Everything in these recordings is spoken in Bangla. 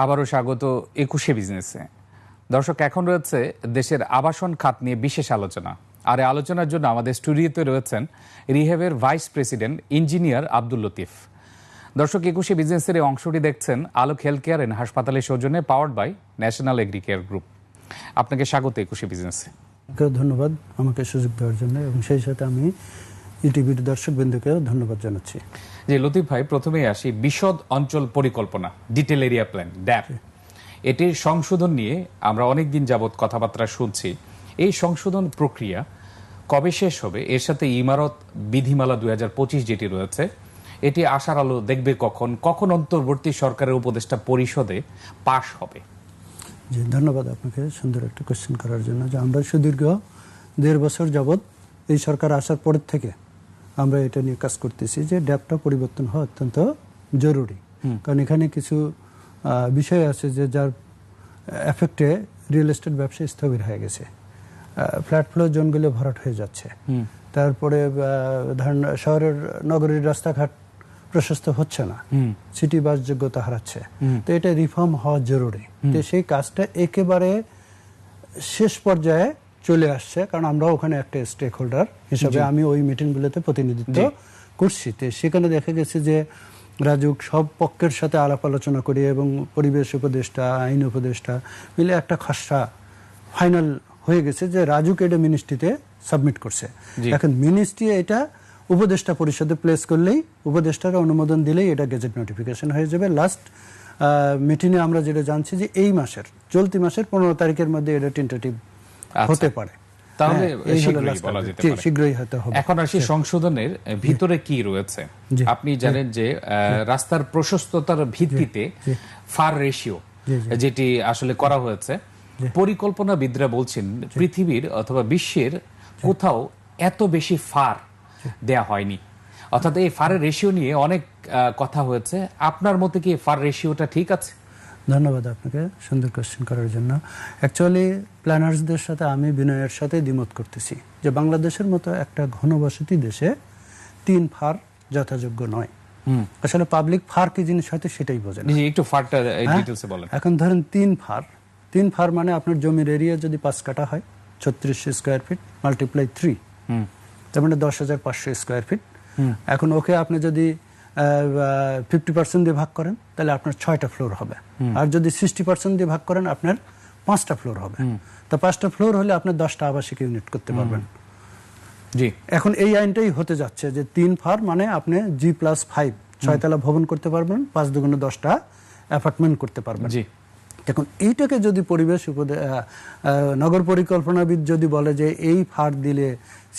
আবারও স্বাগত ২১শে বিজনেসে। দর্শক, এখন রয়েছে দেশের আবাসন খাত নিয়ে বিশেষ আলোচনা। আর এই আলোচনার জন্য আমাদের স্টুডিওতে রয়েছেন রিহেবের vice president engineer Abdul Latif. দর্শক, ২১শে বিজনেসের এই অংশটি দেখছেন আলোক হেলথ কেয়ার এন্ড হাসপাতালের সৌজন্যে, powered by National Agri Care Group. আপনাকে স্বাগত ২১শে বিজনেসে। ধন্যবাদ আমাকে সুযোগ দেওয়ার জন্য, এবং সেই সাথে আমি ইটিভির দর্শকবৃন্দকেও ধন্যবাদ জানাচ্ছি। যে লতিফ ভাই, প্রথমেই আসি বিশদ অঞ্চল পরিকল্পনা, ডিটেল এরিয়া প্ল্যান, ড্যাপ, এটির সংশোধন নিয়ে আমরা অনেকদিন যাবৎ কথাবার্তা শুনছি। এই সংশোধন প্রক্রিয়া কবে শেষ হবে? এর সাথে ইমারত বিধিমালা ২০২৫ যেটি রয়েছে, এটি আশার আলো দেখবে কখন? কখন অন্তর্বর্তী সরকারের উপদেষ্টা পরিষদে পাশ হবে? জি, ধন্যবাদ আপনাকে সুন্দর একটা কোশ্চেন করার জন্য। যে আমরা সুদীর্ঘ ১.৫ বছর যাবৎ এই সরকার আসার পরের থেকে আমরা এটা নিয়ে কাজ করতেছি যে ড্যাপটা পরিবর্তন হওয়া অত্যন্ত জরুরি। কারণ এখানে কিছু বিষয় আছে যে যার এফেক্টে রিয়েল এস্টেট ব্যবসা স্থবির হয়ে গেছে। ফ্ল্যাট ফ্লোর জোনগুলো ভরাট হয়ে যাচ্ছে। তারপরে ধরেন শহরের নগরীর রাস্তাঘাট প্রশস্ত হচ্ছে না, সিটি বাসযোগ্যতা হারাচ্ছে। তো এটা রিফর্ম হওয়া জরুরি। তো সেই কাজটা একেবারে শেষ পর্যায়ে চলে আসছে, কারণ আমরা ওখানে একটা স্টেক হোল্ডার হিসাবে আমি ওই মিটিংগুলোতে প্রতিনিধিত্ব করছি। তো সেখানে দেখা গেছে যে রাজুক সব পক্ষের সাথে আলাপ আলোচনা করি এবং পরিবেশ উপদেষ্টা, আইন উপদেষ্টা মিলে একটা খসড়া ফাইনাল হয়ে গেছে যে রাজুক এটা মিনিস্ট্রিতে সাবমিট করছে। এখন মিনিস্ট্রি এটা উপদেষ্টা পরিষদে প্লেস করলেই, উপদেষ্টার অনুমোদন দিলেই এটা গেজেট নোটিফিকেশন হয়ে যাবে। লাস্ট মিটিংয়ে আমরা যেটা জানছি যে এই মাসের, চলতি মাসের ১৫ তারিখের মধ্যে এটা টেন্টেটিভ হতে পারে। তাহলে শীঘ্রই হতে হবে। এখন আসি সংশোধনের ভিতরে কি রয়েছে। আপনি জানেন যে রাস্তার প্রশস্ততার ভিত্তিতে ফার রেশিও যেটি আসলে করা হয়েছে, পরিকল্পনাবিদরা বলছেন পৃথিবীর অথবা বিশ্বের কোথাও এত বেশি ফার দেয়া হয়নি। অর্থাৎ এই ফারের রেশিও নিয়ে অনেক কথা হয়েছে। আপনার মতে কি ফার রেশিওটা ঠিক আছে? ধন্যবাদ আপনাকে সুন্দর কোশ্চেন করার জন্য। অ্যাকচুয়ালি প্ল্যানার্সদের সাথে আমি বিনয়ের সাথে দ্বিমত করতেছি যে বাংলাদেশের মতো একটা ঘনবসতি দেশে ৩ ফার যথাযোগ্য নয়। আসলে পাবলিক ফার কি জিনিস হয়তো সেটাই বোঝে না। একটু ফারটা ডিটেইলসে বলেন। এখন ধরেন ৩ ফার মানে আপনার জমির এরিয়া যদি ৫ কাঠা হয়, ৩৬০০ স্কোয়ার ফিট মাল্টিপ্লাই 3, তার মানে ১০,৫০০ স্কোয়ার ফিট। এখন ওকে আপনি যদি 50% দিয়ে ভাগ করেন তাহলে আপনার 6টা ফ্লোর হবে। আর যদি 60% দিয়ে ভাগ করেন আপনার 5টা ফ্লোর হবে। তো 5টা ফ্লোর হলে আপনি 10টা আবাসিক ইউনিট করতে পারবেন। জি, এখন এই আইনটাই হতে যাচ্ছে যে ৩ ফার মানে আপনি G+5 6তলা ভবন করতে পারবেন, 5 দুগুণে 10টা অ্যাপার্টমেন্ট করতে পারবেন। জি, এখন এইটাকে যদি পরিবেশ নগর পরিকল্পনাবিদ যদি বলে যে এই ফার দিলে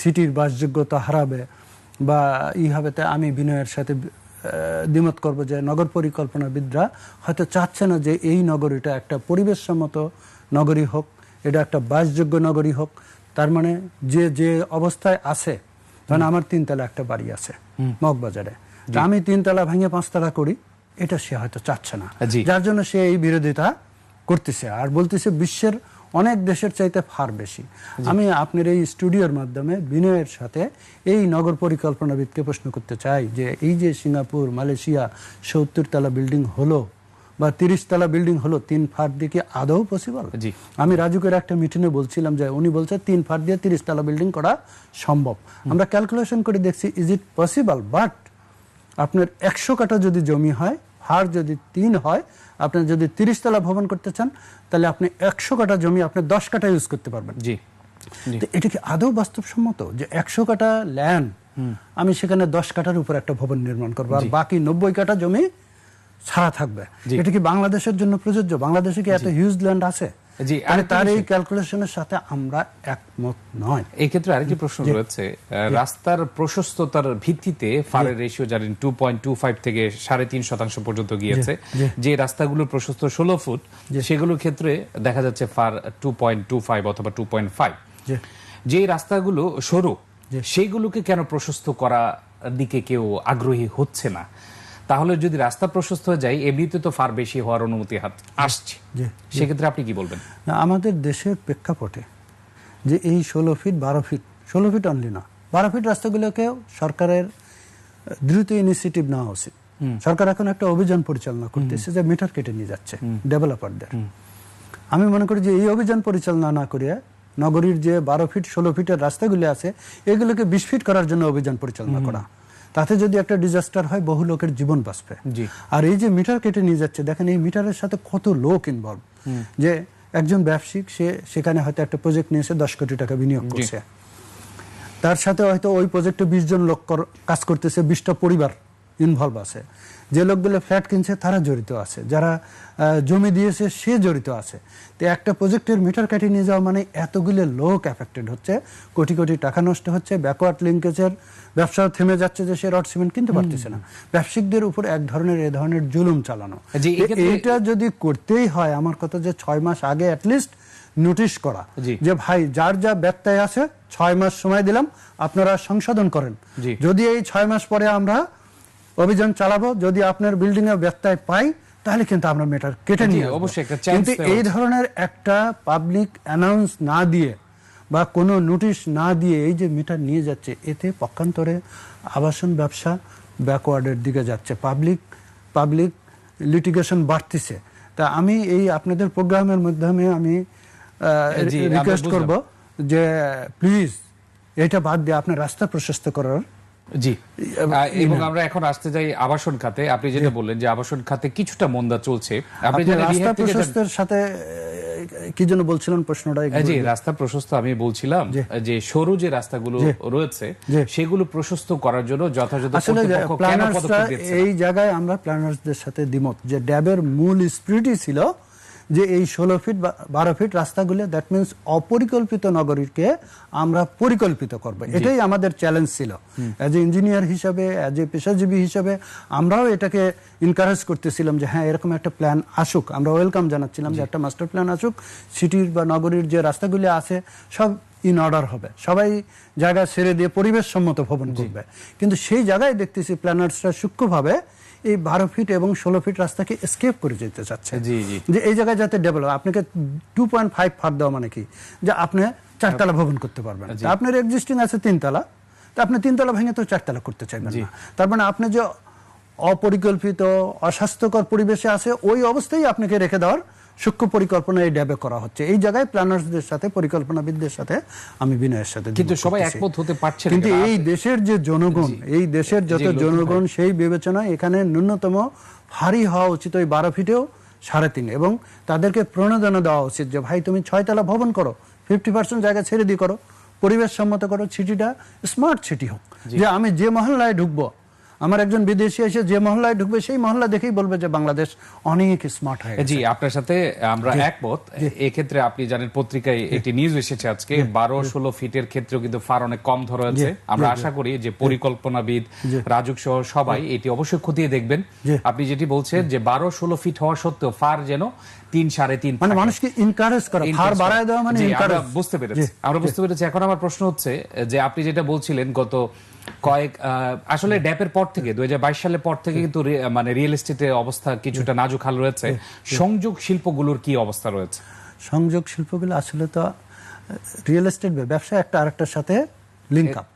সিটির বাসযোগ্যতা হারাবে বা হবে, তা আমি বিনয়ের সাথে দ্বিমত করব যে নগর পরিকল্পনাবিদরা হয়তো চাচ্ছে না যে এই নগরীটা একটা পরিবেশসম্মত নগরী হোক, এটা একটা বাসযোগ্য নগরী হোক। তার মানে যে অবস্থায় আছে, কারণ আমার 3 তলা একটা বাড়ি আছে মগবাজারে, আমি 3 তলা ভেঙে 5 তলা করি, এটা সে হয়তো চাচ্ছে না, যার জন্য সে এই বিরোধিতা করতেছে আর বলতেছে বিশ্বের অনেক দেশের চাইতে ফার বেশি। আমি আপনার এই স্টুডিওর মাধ্যমে বিনয়ের সাথে এই নগর পরিকল্পনাবিদকে প্রশ্ন করতে চাই যে এই যে সিঙ্গাপুর, মালয়েশিয়া 70 তলা বিল্ডিং হলো বা 30 তলা বিল্ডিং হলো, 3 ফার দিয়ে কি আদৌ পসিবল? আমি রাজুকের একটা মিটিংয়ে বলছিলাম যে উনি বলছে 3 ফার দিয়ে 30 তলা বিল্ডিং করা সম্ভব। আমরা ক্যালকুলেশন করে দেখছি ইজ ইট পসিবল, বাট আপনার 100 কাঠা যদি জমি হয়, ফার যদি 3 হয়, আপনি যদি 30 তলা ভবন করতে চান তাহলে আপনি 100 কাঠা জমি আপনি 10 কাঠা ইউজ করতে পারবেন। জি, তো এটা কি আদৌ বাস্তবসম্মত যে 100 কাঠা ল্যান্ড আমি সেখানে 10 কাঠার উপর একটা ভবন নির্মাণ করবো আর বাকি 90 কাঠা জমি ছাড়া থাকবে? এটা কি বাংলাদেশের জন্য প্রযোজ্য? বাংলাদেশে কি এত হিউজ ল্যান্ড আছে? তার এই ক্যালকুলেশনের সাথে আমরা একমত নয়। এই ক্ষেত্রে আরেকটি প্রশ্ন রয়েছে, রাস্তার প্রশস্ততার ভিত্তিতে ফারের রেশিও জানেন 2.25 থেকে 3.5% পর্যন্ত গিয়েছে। যে রাস্তাগুলোর প্রশস্ত 16 ফুট, সেগুলোর ক্ষেত্রে দেখা যাচ্ছে ফার 2.25 অথবা 2.5। যে রাস্তাগুলো সরু, সেইগুলোকে কেন প্রশস্ত করার দিকে কেউ আগ্রহী হচ্ছে না? তাহলে যদি রাস্তা প্রশস্ত হয়ে যায়, এমনিতে তো ফার বেশি হওয়ার অনুমতি আসছে, সেক্ষেত্রে আপনি কি বলবেন? আমাদের দেশের প্রেক্ষাপটে যে এই 16 ফিট 12 ফিট 16 ফিট অনলি না, 12 ফিট রাস্তাগুলোকেও সরকারের দ্রুত ইনিশিয়েটিভ নেওয়া উচিত। সরকার এখন একটা অভিযান পরিচালনা করতেছে যে মিটার কেটে নিয়ে যাচ্ছে ডেভেলপারদের। আমি মনে করি যে এই অভিযান পরিচালনা না করিয়া নগরীর যে 12 ফিট 16 ফিটের রাস্তাগুলি আছে এগুলোকে 20 ফিট করার জন্য অভিযান পরিচালনা করা, তাতে যদি একটা ডিজাস্টার হয় বহু লোকের জীবন বাঁচবে। আর এই যে মিটার কেটে নিয়ে যাচ্ছে, দেখেন এই মিটারের সাথে কত লোক ইনভলভ, যে একজন ব্যবসায়িক সে সেখানে হয়তো একটা প্রজেক্ট নিয়েছে 10 কোটি টাকা বিনিয়োগ করছে, তার সাথে হয়তো ওই প্রজেক্টে 20 জন লোক কাজ করতেছে, 20টা পরিবার ইনভলভ আছে, যে লোকগুলো ফ্ল্যাট কিনছে তারা জড়িত আছে, যারা জমি দিয়েছে সে জড়িত আছে। তো একটা প্রজেক্টের মিটার কেটে নিয়ে যাওয়া মানে এতগুলো লোক এফেক্টেড হচ্ছে, কোটি কোটি টাকা নষ্ট হচ্ছে, ব্যাকওয়ার্ড লিঙ্কেজের ব্যবসা থেমে যাচ্ছে যে সে রড সিমেন্ট কিনতে পারতেছে না। ব্যবসায়িকদের উপর এ ধরনের জুলুম চালানো, এটা যদি করতেই হয় আমার কথা যে 6 মাস আগে অ্যাটলিস্ট নোটিশ করা যে ভাই যার যা ব্যত্যয় আছে 6 মাস সময় দিলাম আপনারা সংশোধন করেন, যদি এই 6 মাস পরে আমরা অভিযান চালাবো, যদি আপনার বিল্ডিং এ ব্যত্যয় পাই তাহলে কিন্তু আমরা মিটার কেটে নিয়ে অবশ্যই। কিন্তু এই ধরনের একটা পাবলিক অ্যানাউন্স না দিয়ে বা কোনো নোটিশ না দিয়ে এই যে মিটার নিয়ে যাচ্ছে, এতে পক্ষান্তরে আবাসন ব্যবসা ব্যাকওয়ার্ডের দিকে যাচ্ছে, পাবলিক লিটিগেশন বাড়তেছে। তা আমি এই আপনাদের প্রোগ্রামের মাধ্যমে আমি রিকোয়েস্ট করব যে প্লিজ এটা বাদ দিয়ে আপনার রাস্তা প্রশস্ত করার। জি, এবং আমরা এখন আসতে যাই আবাসন খাতে। আপনি যেটা বললেন যে আবাসন খাতে কিছুটা মন্দা চলছে, আপনি যেটা রাস্তা প্রশস্তের সাথে কি যেন বলছিলেন প্রশ্নটা? জি, রাস্তা প্রশস্ত আমি বলছিলাম যে সরু যে রাস্তাগুলো রয়েছে সেগুলো প্রশস্ত করার জন্য যথাযথ কর্তৃপক্ষ কেন পদক্ষেপ দিচ্ছে? এই জায়গায় আমরা প্ল্যানার্সদের সাথে দ্বিমত যে ড্যাবের মূল স্পিরিটই ছিল যে এই 16 ফিট বা 12 ফিট রাস্তাগুলো, দ্যাট মিনস অপরিকল্পিত নগরীকে আমরা পরিকল্পিত করব, এটাই আমাদের চ্যালেঞ্জ ছিল। অ্যাজ এ ইঞ্জিনিয়ার হিসাবে, অ্যাজ এ পেশাজীবী হিসাবে আমরাও এটাকে এনকারেজ করতেছিলাম যে হ্যাঁ এরকম একটা প্ল্যান আসুক, আমরা ওয়েলকাম জানাচ্ছিলাম যে একটা মাস্টার প্ল্যান আসুক, সিটির বা নগরীর যে রাস্তাগুলি আছে সব ইন অর্ডার হবে, সবাই জায়গা ছেড়ে দিয়ে পরিবেশ সম্মত ভবন করবে। কিন্তু সেই জায়গায় দেখতেছি প্ল্যানার্সরা সূক্ষ্মভাবে এই 12 ফিট এবং 16 ফিট রাস্তাকে এসকেপ করে যেতে চাচ্ছে, যে এই জায়গায় যাতে ডেভেলপ। আপনাকে 2.5 ফাট দেওয়া মানে কি, যে আপনি 4 তলা ভবন করতে পারবেন, আপনার এক্সিস্টিং আছে 3 তলা, তো আপনি 3 তলা ভেঙে তো 4 তলা করতে চাইবেন না। তার মানে আপনি যে অপরিকল্পিত অস্বাস্থ্যকর পরিবেশে আছে ওই অবস্থায় আপনাকে রেখে দেওয়ার সূক্ষ্ম পরিকল্পনা এই ড্যাবে করা হচ্ছে। এই জায়গায় প্ল্যানার্সদের সাথে, পরিকল্পনাবিদদের সাথে আমি বিনয়ের সাথে, কিন্তু সবাই একমত হতে পারছে না। কিন্তু এই দেশের যে জনগণ, এই দেশের যত জনগণ, সেই বিবেচনায় এখানে ন্যূনতম ভারী হওয়া উচিত ওই 12 ফিটেও 3.5, এবং তাদেরকে প্রণোদনা দেওয়া উচিত যে ভাই তুমি 6 তলা ভবন করো, 50% জায়গা ছেড়ে দিয়ে করো, পরিবেশ সম্মত করো, সিটিটা স্মার্ট সিটি হোক। যে আমি যে মহল্লায় ঢুকবো, আমার একজন বিদেশি এসে যে মহল্লায় ঢুকবে সেই মহল্লা দেখেই বলবে যে বাংলাদেশ অনেক স্মার্ট হয়ে গেছে। জি, আপনার সাথে আমরা একমত। এই ক্ষেত্রে আপনি জানেন পত্রিকায় একটি নিউজ এসেছে আজকে 12-16 ফিটের ক্ষেত্রেও কিন্তু ফার অনেক কম ধরা হয়েছে। আমরা আশা করি যে পরিকল্পনাবিদ, রাজুক সহ সবাই এটি অবশ্যই খতিয়ে দেখবেন। আপনি যেটি বলছেন যে 12-16 ফিট হওয়া সত্ত্বেও ফার যেন 3-3.5, মানে মানুষকে এনকারেজ করা, ফার বাড়ায় দেওয়া মানে এনকারেজ। বুঝতে পেরেছি, আমরা বুঝতে পেরেছি। এখন আমার প্রশ্ন হচ্ছে যে আপনি যেটা বলছিলেন গত আসলে ড্যাপের পর থেকে 2022 সালের পর থেকে কিন্তু মানে রিয়েল এস্টেটের অবস্থা কিছুটা নাজুক হাল রয়েছে। সংযোগ শিল্পগুলোর কি অবস্থা রয়েছে? সংযোগ শিল্পগুলো আসলে তো রিয়েল এস্টেট ব্যবসা একটা আরেকটার সাথে লিঙ্ক আপ।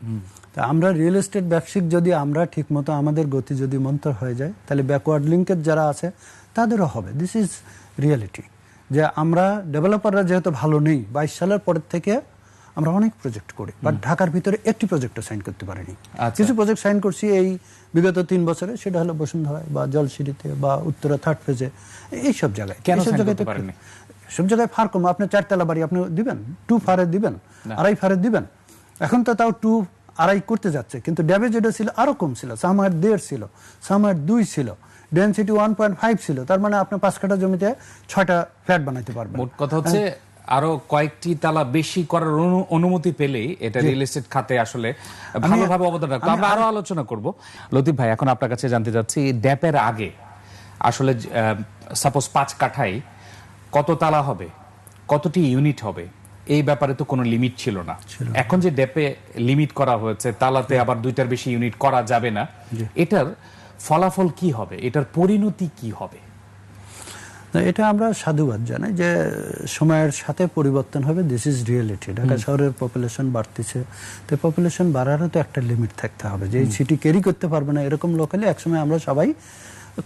তা আমরা রিয়েল এস্টেট ব্যবসায়িক যদি আমরা ঠিকমতো আমাদের গতি যদি মন্তর হয়ে যায়, তাহলে ব্যাকওয়ার্ড লিঙ্কের যারা আছে তাদেরও হবে। This is reality. যে আমরা ডেভেলপাররা যেহেতু ভালো নেই, 22 সালের পরের থেকে আমরা অনেক প্রজেক্ট করি, বাট ঢাকার ভিতরে একটি প্রজেক্টও সাইন করতে পারিনি। কিছু প্রজেক্ট সাইন করছি এই বিগত 3 বছরে, সেটা হলো বসুন্ধরায় বা জলসিঁড়িতে বা উত্তরা 3rd ফেজে, এইসব জায়গায়। সব জায়গায় ফার কম। আপনি 4 তলা বাড়ি আপনি দিবেন, 2 ফারে দিবেন, 2.5 ফারে দিবেন। এখন তো তাও 2.5 করতে যাচ্ছে, কিন্তু ড্যামেজ যেটা ছিল আরো কম ছিল, সামার 1.5 ছিল, সামার 2 ছিল, ডেনসিটি 1.5 ছিল। তার মানে আপনি 5 কাঠা জমিতে 6টা ফ্ল্যাট বানাইতে পারবেন। মোট কথা হচ্ছে আরো কয়েকটি তালা বেশি করার অনুমতি পেলেই এটা রিয়েল এস্টেট খাতে আসলে ভালোভাবে অবদান রাখবে। আমরা আরো আলোচনা করব। লতিফ ভাই, এখন আপনার কাছে জানতে চাচ্ছি, ড্যাপের আগে আসলে সাপোজ 5 কাঠায় কত তালা হবে, কতটি ইউনিট হবে, এই ব্যাপারে তো কোনো লিমিট ছিল না। এখন যে ড্যাপে লিমিট করা হয়েছে, তালাতে আবার 2টার বেশি ইউনিট করা যাবে না, এটার ফলাফল কি হবে, এটার পরিণতি কি হবে? এটা আমরা সাধুবাদ জানাই যে সময়ের সাথে পরিবর্তন হবে, দিস ইজ রিয়েলিটি। ঢাকা শহরের পপুলেশন বাড়তেছে, তো পপুলেশন বাড়ারও তো একটা লিমিট থাকতে হবে, যে এই সিটি ক্যারি করতে পারবে না এরকম লোক হলে একসময় আমরা সবাই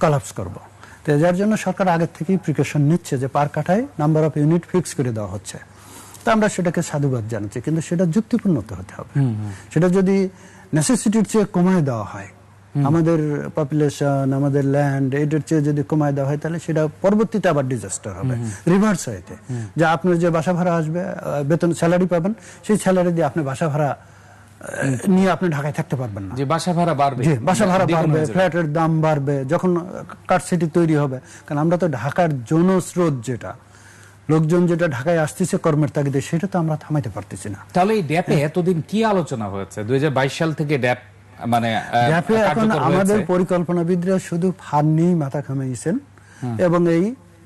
কলাপস করব। তো যার জন্য সরকার আগের থেকেই প্রিকশন নিচ্ছে যে পার কাঠায় নাম্বার অফ ইউনিট ফিক্স করে দেওয়া হচ্ছে। তো আমরা সেটাকে সাধুবাদ জানাচ্ছি, কিন্তু সেটা যুক্তিপূর্ণ হতে হবে। সেটা যদি নেসেসিটির চেয়ে কমায় দেওয়া হয়, আমাদের পপুলেশন, আমাদের ল্যান্ড, এটার চেয়ে যদি কমায় দেওয়া হয়, তাহলে সেটা পরবর্তীতে আবার ডিজাস্টার হবে, রিভার্স হইতে। যে আপনার যে বাসা ভাড়া আসবে, বেতন স্যালারি পাবেন, সেই স্যালারি দিয়ে আপনি বাসা ভাড়া নিয়ে আপনি ঢাকায় থাকতে পারবেন না। যে বাসা ভাড়া বাড়বে, বাসা ভাড়া বাড়বে, ফ্ল্যাটের দাম বাড়বে, যখন কার সিটি তৈরি হবে। কারণ আমরা তো ঢাকার জনস্রোত, যেটা লোকজন যেটা ঢাকায় আসতেছে কর্মের তাগিদে, সেটা তো আমরা থামাইতে পারতেছি না। তাহলে এই ড্যাপে এতদিন কি আলোচনা হয়েছে? 2022 সাল থেকে ড্যাপ মানে এখন আমাদের পরিকল্পনাবিদরা শুধু ফার নিয়েই মাথা ঘামাইছেন এবং এই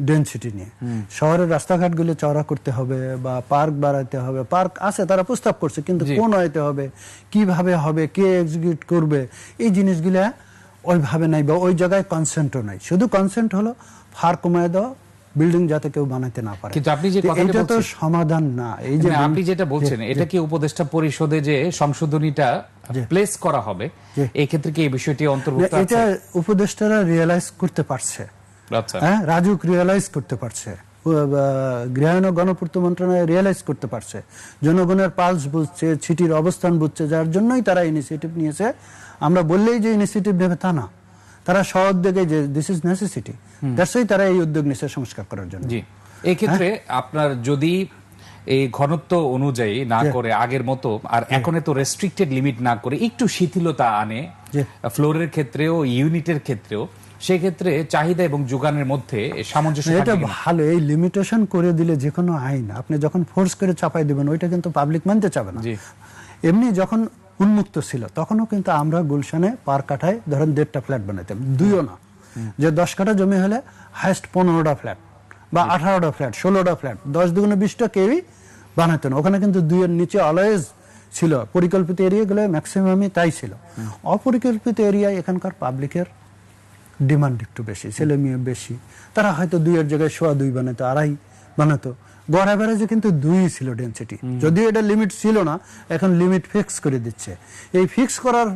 ডেনসিটি নিয়ে। শহরের রাস্তাঘাটগুলো চওড়া করতে হবে বা পার্ক বাড়াতে হবে। পার্ক আছে, তারা প্রস্তাব করছে, কিন্তু কোন হইতে হবে, কিভাবে হবে, কে এক্সিকিউট করবে, এই জিনিসগুলা ওইভাবে নাই, বা ওই জায়গায় কনসেন্টও নাই। শুধু কনসেন্ট হলো ফার কমায় দেওয়া, বিল্ডিং যাতে কেউ বানাইতে না পারে। কিন্তু আপনি যে এটা তো সমাধান না। এই যে আপনি যেটা বলছেন, এটা কি উপদেষ্টা পরিষদে যে সংশোধনীটা প্লেস করা হবে, এই ক্ষেত্রে কি এই বিষয়টি অন্তর্ভুক্ত আছে? এটা উপদেষ্টারা রিয়েলাইজ করতে পারছে। আচ্ছা, হ্যাঁ, রাজুক রিয়েলাইজ করতে পারছে, গৃহায়ণ ও গণপূর্ত মন্ত্রণালয় রিয়েলাইজ করতে পারছে, জনগণের পালস বুঝছে, সিটির অবস্থান বুঝছে, যার জন্যই তারা ইনিশিয়েটিভ নিয়েছে। আমরা বললেই যে ইনিশিয়েটিভ নেবে তা না, তারা সউদ্যোগে যে this is necessity, that's why তারা এই উদ্যোগ নিয়েছে সংস্কার করার জন্য। জি, এই ক্ষেত্রে আপনার যদি এই ঘনত্ব অনুযায়ী না করে আগের মতো, আর এখন তো রেস্ট্রিক্টেড লিমিট না করে একটু শিথিলতা আনে ফ্লোরের ক্ষেত্রেও, ইউনিটের ক্ষেত্রেও, সেক্ষেত্রে চাহিদা এবং যোগানের মধ্যে সামঞ্জস্য, এটা ভালো। এই লিমিটেশন করে দিলে যে কোনো আইন আপনি যখন ফোর্স করে চাপাই দিবেন, ওইটা কিন্তু পাবলিক মানতে চাবে না। এমনি যখন উন্মুক্ত ছিল তখনও কিন্তু আমরা গুলশানে পার কাঠায় ধরেন 1.5টা ফ্ল্যাট বানাইতাম, 2ও না, যে 10 কাঠা জমি হলে হাইস্ট 15টা ফ্ল্যাট বা 18টা ফ্ল্যাট, 16টা ফ্ল্যাট, 10 দুগুণে 20টা কেউই বানাইতো না। ওখানে কিন্তু 2 এর নিচে অলওয়েজ ছিল। পরিকল্পিত এরিয়াগুলো ম্যাক্সিমামই তাই ছিল। অপরিকল্পিত এরিয়ায় এখানকার পাবলিকের ডিমান্ড একটু বেশি, ছেলে মেয়ে বেশি, তারা হয়তো 2 এর জায়গায় 2.25 বানাতো, 2.5 বানাতো। গড় অ্যাভারেজে কিন্তু 2 ছিল ডেনসিটি, যদিও এটা লিমিট ছিল না, এখন লিমিট ফিক্স করে দিচ্ছে। এই ফিক্স করার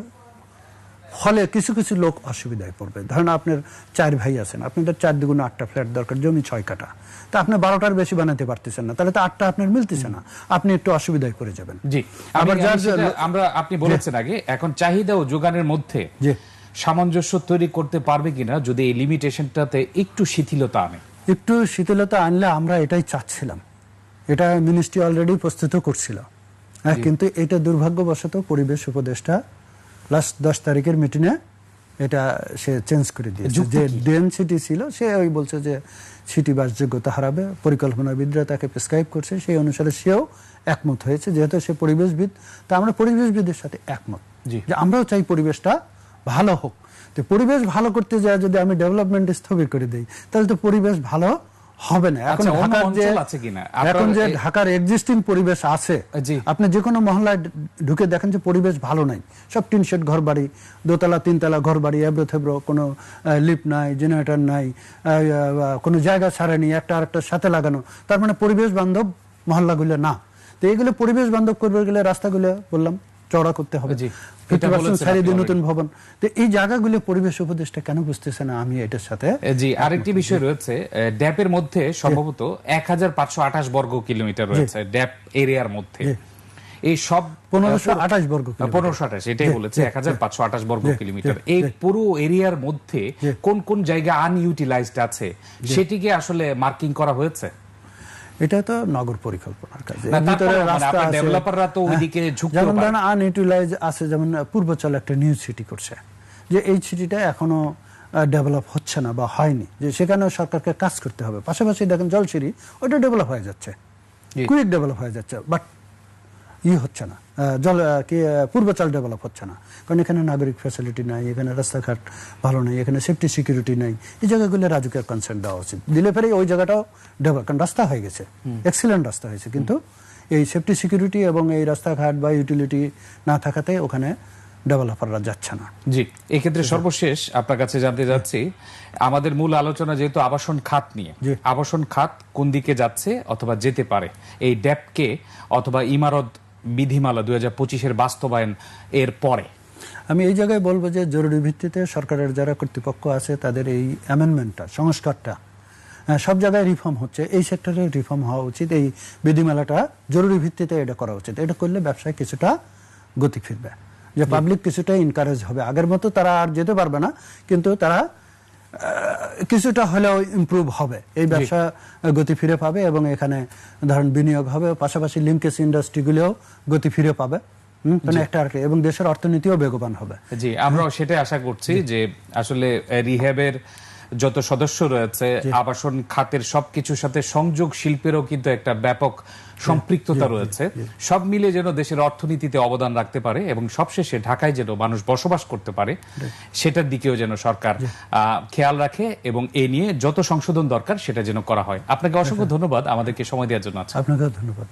ফলে কিছু কিছু লোক অসুবিধায় পড়বে। ধরেন আপনার 4 ভাই আছেন, আপনাদের 4 দুগুণে 8টা ফ্ল্যাট দরকার, জমি 6 কাঠা, তা আপনি 12টার বেশি বানাতে পারতেছেন না, তাহলে তো 8টা আপনার মিলতেছে না, আপনি একটু অসুবিধায় পড়ে যাবেন। জি, আবার আমরা আপনি বলেছেন আগে, এখন চাহিদা ও যোগানের মধ্যে সামঞ্জস্য তৈরি করতে পারবে কিনা যদি এই লিমিটেশনটাতে একটু শিথিলতা আনে? একটু শিথিলতা আনলে আমরা এটাই চাচ্ছিলাম, এটা মিনিস্ট্রি অলরেডি প্রস্তুত করছিল, কিন্তু এটা দুর্ভাগ্যবশত পরিবেশ উপদেষ্টা লাস্ট 10 তারিখের মিটিংয়ে এটা সে চেঞ্জ করে দিয়েছে। যে ডেনসিটি ছিল, সে ওই বলছে যে সিটি বাসযোগ্যতা হারাবে, পরিকল্পনাবিদরা তাকে প্রেসক্রাইব করছে, সেই অনুসারে সেও একমত হয়েছে। যেহেতু সে পরিবেশবিদ, তা আমরা পরিবেশবিদের সাথে একমত যে আমরাও চাই পরিবেশটা ভালো হোক। তো পরিবেশ ভালো করতে যায় যদি আমি ডেভেলপমেন্ট স্থগিত করে দিই, তাহলে তো পরিবেশ ভালো হবে না। এখন যে ঢাকার এক্সিস্টিং পরিবেশ আছে, আপনি যে কোনো মহল্লায় ঢুকে দেখেন যে পরিবেশ ভালো নাই, সব টিন শেড ঘর বাড়ি, 2তলা 3তলা ঘর বাড়ি, এবড়ো থেবড়ো, কোনো লিফট নাই, জেনারেটর নাই, কোনো জায়গা ছাড়েনি, একটা আরেকটার সাথে লাগানো, তার মানে পরিবেশ বান্ধব মহল্লাগুলো না। তো এইগুলো পরিবেশ বান্ধব করবে গেলে রাস্তাগুলো বললাম চওড়া করতে হবে, 50% ছাড়িয়ে দিয়ে নতুন ভবন। তো এই জায়গাগুলো পরিবেশ উপদেষ্টা কেন বুঝতেছে না? আমি এটার সাথে আরেকটি বিষয় রয়েছে, ড্যাপের মধ্যে সম্ভবত 1528 বর্গ কিলোমিটার রয়েছে ড্যাপ এরিয়ার মধ্যে। এই সব 1528 বর্গ, 1528, এটাই বলেছে, 1528 বর্গ কিলোমিটার। এই পুরো এরিয়ার মধ্যে কোন কোন জায়গা আনইউটিলাইজড আছে সেটিকে আসলে মার্কিং করা হয়েছে? এটা তো নগর পরিকল্পনার কাজ। ডেভেলপাররা তো ওইদিকে ঝুঁকতে পারে। যেমন আনইউটিলাইজ আছে, যেমন পূর্বাঞ্চল একটা নিউ সিটি করছে, যে এই সিটিটা এখনো ডেভেলপ হচ্ছে না বা হয়নি, যে সেখানেও সরকারকে কাজ করতে হবে। পাশাপাশি দেখেন জলসিরি, ওইটা ডেভেলপ হয়ে যাচ্ছে, কুইক ডেভেলপ হয়ে যাচ্ছে, বাট হচ্ছে না, পূর্বাঞ্চল ডেভেলপ হচ্ছে না, কারণ এখানে নাগরিক ফ্যাসিলিটি নাই, এখানে রাস্তাঘাট ভালো নেই, এখানে সেফটি সিকিউরিটি নাই। এই জায়গাগুলো রাজুকের কনসার্ন দেওয়া উচিত। দিলে পরে ওই জায়গাটাও ডেভেলপ, কারণ রাস্তা হয়ে গেছে, এক্সিলেন্ট রাস্তা হয়েছে, কিন্তু এই সেফটি সিকিউরিটি এবং এই রাস্তাঘাট বা ইউটিলিটি না থাকাতে ওখানে ডেভেলপাররা যাচ্ছে না। জি, এক্ষেত্রে সর্বশেষ আপনার কাছে জানতে যাচ্ছি, আমাদের মূল আলোচনা যেহেতু আবাসন খাত নিয়ে, আবাসন খাত কোন দিকে যাচ্ছে অথবা যেতে পারে, এই ড্যাপকে অথবা ইমারত বিধিমালা 2025-এর বাস্তবায়ন এর পরে? আমি এই জায়গায় বলবো যে জরুরি ভিত্তিতে সরকারের যারা কর্তৃপক্ষ আছে তাদের এই অ্যামেন্ডমেন্টটা, সংস্কারটা সব জায়গায় রিফর্ম হচ্ছে, এই সেক্টরে রিফর্ম হওয়া উচিত। এই বিধিমালাটা জরুরি ভিত্তিতে এটা করা উচিত। এটা করলে ব্যবসায় কিছুটা গতি ফিরবে, যে পাবলিক কিছুটা এনকারেজ হবে। আগের মতো তারা আর যেতে পারবে না, কিন্তু তারা কিছুটা হলেও ইমপ্রুভ হবে, এই ব্যবসা গতি ফিরে পাবে এবং এখানে ধরেন বিনিয়োগ হবে, পাশাপাশি লিঙ্কেজ ইন্ডাস্ট্রিগুলোও গতি ফিরে পাবে এবং দেশের অর্থনীতিও বেগবান হবে। জি, আমরাও সেটাই আশা করছি যে আসলে রিহ্যাবের যত সদস্য রয়েছে, আবাসন খাতের সবকিছুর সাথে সংযোগ শিল্পেরও কিন্তু একটা ব্যাপক সম্পৃক্ততা রয়েছে, সব মিলে যেন দেশের অর্থনীতিতে অবদান রাখতে পারে এবং সবশেষে ঢাকায় যেন মানুষ বসবাস করতে পারে, সেটার দিকেও যেন সরকার খেয়াল রাখে এবং এ নিয়ে যত সংশোধন দরকার সেটা যেন করা হয়। আপনাকে অসংখ্য ধন্যবাদ আমাদেরকে সময় দেওয়ার জন্য। আপনাকেও ধন্যবাদ।